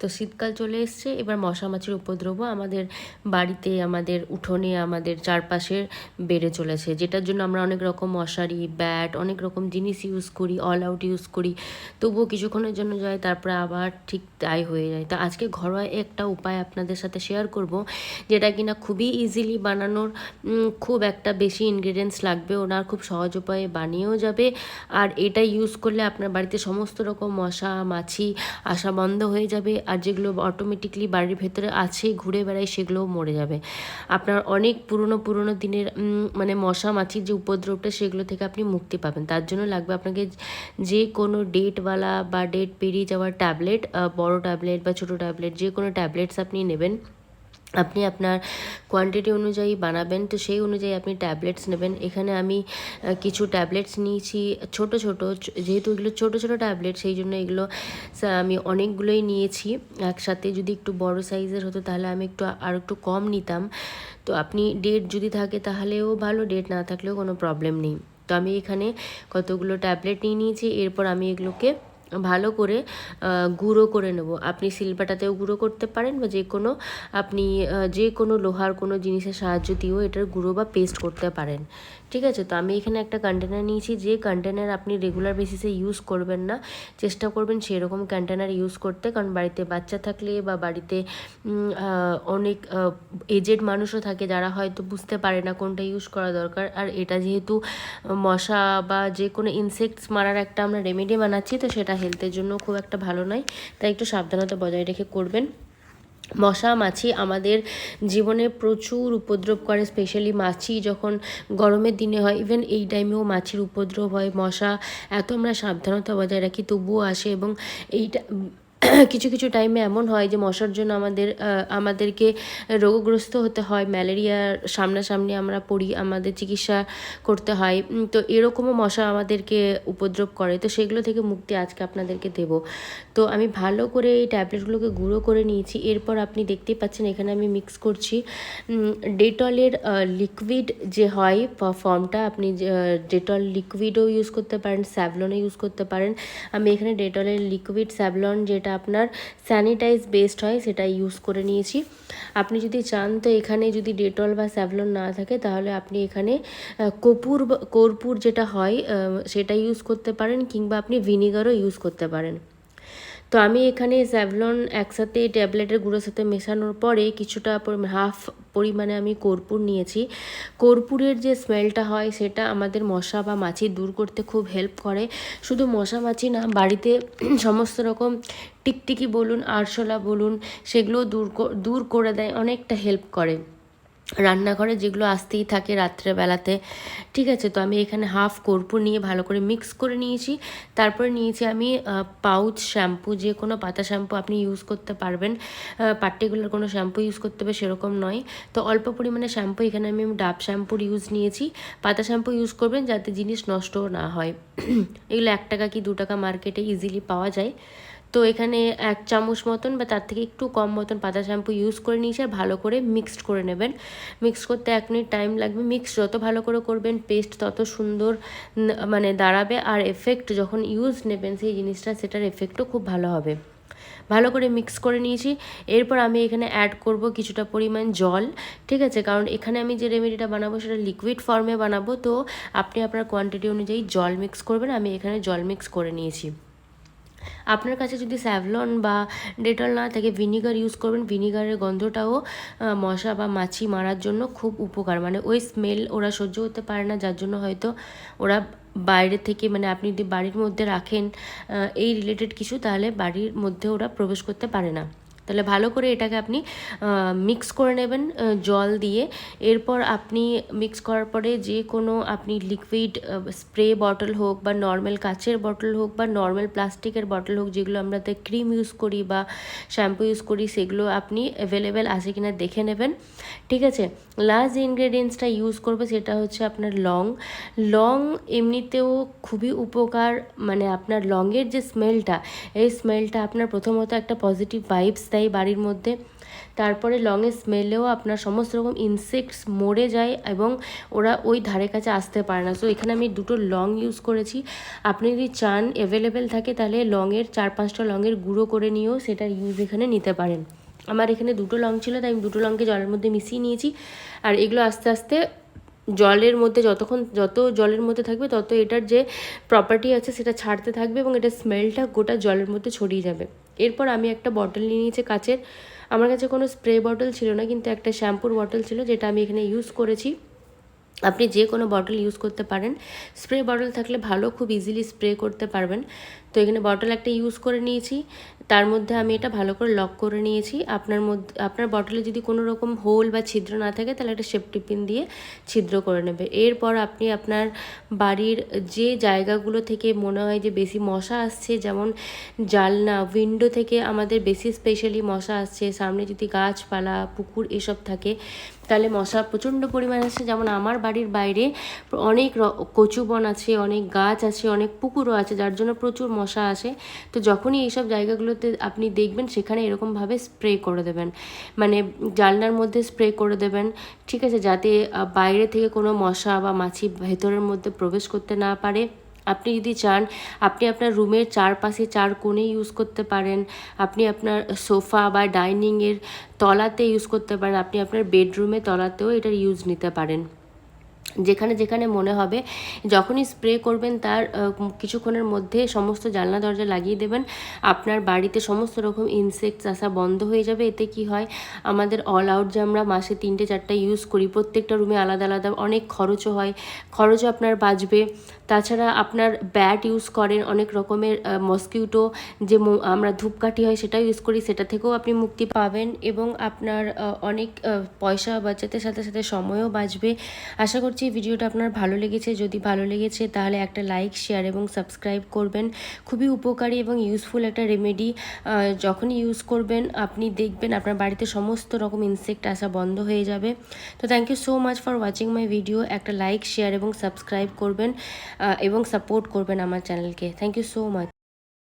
তো শীতকাল চলে এসছে, এবার মশা মাছির উপদ্রব আমাদের বাড়িতে, আমাদের উঠোনে, আমাদের চারপাশে বেড়ে চলেছে, যেটার জন্য আমরা অনেক রকম মশারি, ব্যাট, অনেক রকম জিনিস ইউজ করি, অল আউট ইউজ করি, তবুও কিছুক্ষণের জন্য যায়, তারপরে আবার ঠিক তাই হয়ে যায়। তো আজকে ঘরোয়া একটা উপায় আপনাদের সাথে শেয়ার করব, যেটা কিনা খুবই ইজিলি বানানোর, খুব একটা বেশি ইনগ্রিডিয়েন্টস লাগবে ওনা, খুব সহজ উপায়ে বানিয়েও যাবে। আর এটা ইউজ করলে আপনার বাড়িতে সমস্ত রকম মশা মাছি আসা বন্ধ হয়ে যাবে, আর যেগুলো অটোমেটিকলি বাড়ির ভেতরে আছে ঘুরে বেড়ায় সেগুলোও মরে যাবে। আপনার অনেক পুরনো দিনের মানে মশা মাছির যে উপদ্রবটা সেগুলো থেকে আপনি মুক্তি পাবেন। তার জন্য লাগবে আপনাকে যে কোনো ডেটওয়ালা বা ডেট পেরিয়ে যাওয়ার ট্যাবলেট, বড় ট্যাবলেট বা ছোটো ট্যাবলেট, যে কোনো ট্যাবলেটস আপনি নেবেন। আপনি আপনার কোয়ান্টিটি অনুযায়ী বানাবেন, তো সেই অনুযায়ী আপনি ট্যাবলেটস নেবেন। এখানে আমি কিছু ট্যাবলেটস নিয়েছি ছোট ছোট, যেহেতু এগুলো ছোট ছোট ট্যাবলেট সেই জন্য এগুলো আমি অনেকগুলোই নিয়েছি একসাথে। যদি একটু বড় সাইজের হতো তাহলে আমি আর একটু কম নিতাম। তো আপনি ডেট যদি থাকে তাহলেও ভালো, ডেট না থাকলেও কোনো প্রবলেম নেই। তো আমি এখানে কতগুলো ট্যাবলেট নিয়ে নিয়েছি। এরপর আমি এগুলোকে ভালো করে গুঁড়ো করে নেব। আপনি শিলপাটাতেও গুঁড়ো করতে পারেন, বা আপনি যে কোনো লোহার কোনো জিনিসের সাহায্য দিয়েও এটার গুঁড়ো বা পেস্ট করতে পারেন। ঠিক আছে, তো আমি এখানে একটা কন্টেনার নিয়েছি। যে কন্টেনার আপনি রেগুলার বেসিসে ইউজ করবেন না, চেষ্টা করবেন সেরকম কন্টেনার ইউজ করতে, কারণ বাড়িতে বাচ্চা থাকলে বা বাড়িতে অনেক এজেড মানুষও থাকে যারা হয়তো বুঝতে পারে না কোনটা ইউজ করা দরকার। আর এটা যেহেতু মশা বা যে কোনো ইনসেক্টস মারার একটা আমরা রেমেডি বানাচ্ছি, তো সেটা হেলথের জন্য খুব একটা ভালো নয়, তাই একটু সাবধানতা বজায় রেখে করবেন। মশা মাছি আমাদের জীবনে প্রচুর উপদ্রব করে, স্পেশালি মাছি যখন গরমের দিনে হয়, ইভেন এই টাইমেও মাছির উপদ্রব হয়। মশা এত আমরা সাবধানতা বজায় রাখি তবুও আসে, এবং এইটা কিছু কিছু টাইমে এমন হয় যে মশার জন্য আমাদেরকে রোগগ্রস্ত হতে হয়, ম্যালেরিয়ার সামনাসামনি আমরা পড়ি, আমাদের চিকিৎসা করতে হয়। তো এরকমও মশা আমাদেরকে উপদ্রব করে, তো সেগুলো থেকে মুক্তি আজকে আপনাদেরকে দেব। তো আমি ভালো করে এই ট্যাবলেটগুলোকে গুঁড়ো করে নিয়েছি। এরপর আপনি দেখতেই পাচ্ছেন এখানে আমি মিক্স করছি ডেটলের লিকুইড যে হয় ফর্মটা, আপনি ডেটল লিকুইডও ইউজ করতে পারেন, স্যাভলনও ইউজ করতে পারেন। আমি এখানে ডেটলের লিকুইড স্যাভলন, যেটা আপনার স্যানিটাইজ বেসড হয়, সেটা ইউজ করে নিয়েছি। আপনি যদি চান তো এখানে যদি ডেটল বা স্যাভলন না থাকে তাহলে আপনি এখানে কর্পূর যেটা হয় সেটা ইউজ করতে পারেন, কিংবা আপনি ভিনিগারও ইউজ করতে পারেন। তো আমি এখানে স্যাভলন একসাথে ট্যাবলেটের গুঁড়োর সাথে মেশানোর পরে কিছুটা হাফ পরিমাণে আমি কর্পূর নিয়েছি। কর্পূরের যে স্মেলটা হয় সেটা আমাদের মশা বা মাছি দূর করতে খুব হেল্প করে। শুধু মশা মাছি না, বাড়িতে সমস্ত রকম টিকটিকি বলুন, আরশোলা বলুন, সেগুলো দূর করে দেয়, অনেকটা হেল্প করে রান্নাঘরে যেগুলো আসতেই থাকে রাত্রেবেলাতে। ঠিক আছে, তো আমি এখানে হাফ কর্পূর নিয়ে ভালো করে মিক্স করে নিয়েছি। তারপরে নিয়েছি আমি পাউচ শ্যাম্পু, যে কোনো পাতা শ্যাম্পু আপনি ইউজ করতে পারবেন, পার্টিকুলার কোনো শ্যাম্পু ইউজ করতে হবে সেরকম নয়। তো অল্প পরিমাণে শ্যাম্পু এখানে আমি ডাব শ্যাম্পুর ইউজ নিয়েছি। পাতা শ্যাম্পু ইউজ করবেন যাতে জিনিস নষ্টও না হয়। এগুলো 1 টাকা কি 2 টাকা মার্কেটে ইজিলি পাওয়া যায়। তো এখানে 1 চামচ মতন বা তার থেকে একটু কম মতন পাতা শ্যাম্পু ইউজ করে নিয়েছি, আর ভালো করে মিক্সড করে নেবেন। মিক্স করতে 1 মিনিট টাইম লাগবে। মিক্স যত ভালো করে করবেন পেস্ট তত সুন্দর মানে দাঁড়াবে, আর এফেক্ট যখন ইউজ নেবেন সেই জিনিসটা, সেটার এফেক্টও খুব ভালো হবে। ভালো করে মিক্স করে নিয়েছি। এরপর আমি এখানে অ্যাড করব কিছুটা পরিমাণ জল। ঠিক আছে, কারণ এখানে আমি যে রেমেডিটা বানাবো সেটা লিকুইড ফর্মে বানাবো, তো আপনি আপনার কোয়ান্টিটি অনুযায়ী জল মিক্স করবেন। আমি এখানে জল মিক্স করে নিয়েছি। আপনার কাছে যদি স্যাভলন বা ডেটল না থাকে ভিনিগার ইউজ করবেন। ভিনিগারের গন্ধটাও মশা বা মাছি মারার জন্য খুব উপকার, মানে ওই স্মেল ওরা সহ্য করতে পারে না, যার জন্য হয়তো ওরা বাইরে থেকে, মানে আপনি যদি বাড়ির মধ্যে রাখেন এই রিলেটেড কিছু, তাহলে বাড়ির মধ্যে ওরা প্রবেশ করতে পারে না। তাহলে ভালো করে এটাকে আপনি মিক্স করে নেবেন জল দিয়ে। এরপর আপনি মিক্স করার পরে যে কোনো আপনি লিকুইড স্প্রে বটল হোক বা নর্মাল কাচের বটল হোক বা নর্মাল প্লাস্টিকের বটল হোক, যেগুলো আমরা ক্রিম ইউজ করি বা শ্যাম্পু ইউজ করি, সেগুলো আপনি অ্যাভেলেবেল আছে কিনা দেখে নেবেন। ঠিক আছে, লাস্ট যে ইনগ্রেডিয়েন্টসটা ইউজ করবো সেটা হচ্ছে আপনার লং এমনিতেও খুবই উপকার, মানে আপনার লংয়ের যে স্মেলটা, এই স্মেলটা আপনার প্রথমত একটা পজিটিভ ভাইবস দেয় দেয় বাড়ির মধ্যে। তারপরে লংয়ের স্মেলেও আপনার সমস্ত রকম ইনসেক্টস মরে যায় এবং ওরা ওই ধারে কাছে আসতে পারে না। সো এখানে আমি দুটো লং ইউজ করেছি। আপনি যদি চান অ্যাভেলেবেল থাকে তাহলে লংয়ের 4-5টা লংয়ের গুঁড়ো করে নিয়েও সেটার ইউজ এখানে নিতে পারেন। আমার এখানে দুটো লং ছিল, তাই আমি দুটো লংকে জলের মধ্যে মিশিয়ে নিয়েছি। আর এগুলো আস্তে আস্তে জলের মধ্যে যত জলের মধ্যে থাকবে তত এটার যে প্রপার্টি আছে সেটা ছাড়তে থাকবে এবং এটার স্মেলটা গোটা জলের মধ্যে ছড়িয়ে যাবে। এরপর আমি একটা বটল নিয়ে নিয়েছি কাচের। আমার কাছে কোনো স্প্রে বটল ছিল না, কিন্তু একটা শ্যাম্পুর বটল ছিল যেটা আমি এখানে ইউজ করেছি। আপনি যে কোনো বটল ইউজ করতে পারেন, স্প্রে বটল থাকলে ভালো, খুব ইজিলি স্প্রে করতে পারবেন। তো এখানে বটল একটা ইউজ করে নিয়েছি, তার মধ্যে আমি এটা ভালো করে লক করে নিয়েছি। আপনার বটলে যদি কোনো রকম হোল বা ছিদ্র না থাকে তাহলে একটা সেফটি পিন দিয়ে ছিদ্র করে নেবে। এরপর আপনি আপনার বাড়ির যে জায়গাগুলো থেকে মনে হয় যে বেশি মশা আসছে, যেমন জানলা উইন্ডো থেকে আমাদের বেশি স্পেশালি মশা আসছে, সামনে যদি গাছপালা পুকুর এসব থাকে তাহলে মশা প্রচণ্ড পরিমাণে আসছে। যেমন আমার বাড়ির বাইরে অনেক কচু বন আছে, অনেক গাছ আছে, অনেক পুকুরও আছে, যার জন্য প্রচুর মশা আসে। তো যখনই এইসব জায়গাগুলোতে আপনি দেখবেন সেখানে এরকমভাবে স্প্রে করে দেবেন, মানে জানলার মধ্যে স্প্রে করে দেবেন, ঠিক আছে, যাতে বাইরে থেকে কোনো মশা বা মাছি ভেতরের মধ্যে প্রবেশ করতে না পারে। আপনি যদি চান আপনি আপনার রুমের চারপাশে 4 কোণে ইউজ করতে পারেন, আপনি আপনার সোফা বা ডাইনিংয়ের তলাতে ইউজ করতে পারেন, আপনি আপনার বেডরুমে তলাতেও এটার ইউজ নিতে পারেন। যেখানে যেখানে মনে হবে যখনই স্প্রে করবেন তার কিছুক্ষণের মধ্যে সমস্ত জানলা দরজা লাগিয়ে দেবেন, আপনার বাড়িতে সমস্ত রকম ইনসেক্টস আসা বন্ধ হয়ে যাবে। এতে কি হয়, আমাদের অল আউট যে আমরা মাসে 3-4টা ইউজ করি, প্রত্যেকটা রুমে আলাদা আলাদা, অনেক খরচও হয়, খরচও আপনার বাঁচবে। তাছাড়া আপনার ব্যাট ইউজ করেন, অনেক রকমের মসকিউটো যে আমরা ধূপকাঠি হয় সেটাও ইউজ করি, সেটা থেকেও আপনি মুক্তি পাবেন এবং আপনার অনেক পয়সা বাঁচাতে সাথে সাথে সময়ও বাঁচবে। আশা করছি ভিডিওটা আপনার ভালো লেগেছে। যদি ভালো লেগেছে তাহলে একটা লাইক, শেয়ার এবং সাবস্ক্রাইব করবেন। খুবই উপকারী এবং ইউজফুল একটা রেমেডি। যখনই ইউজ করবেন আপনি দেখবেন আপনার বাড়িতে সমস্ত রকম ইনসেক্ট আসা বন্ধ হয়ে যাবে। তো thank you so much for watching my video. একটা লাইক, শেয়ার এবং সাবস্ক্রাইব করবেন এবং সাপোর্ট করবেন আমার চ্যানেলকে। Thank you so much.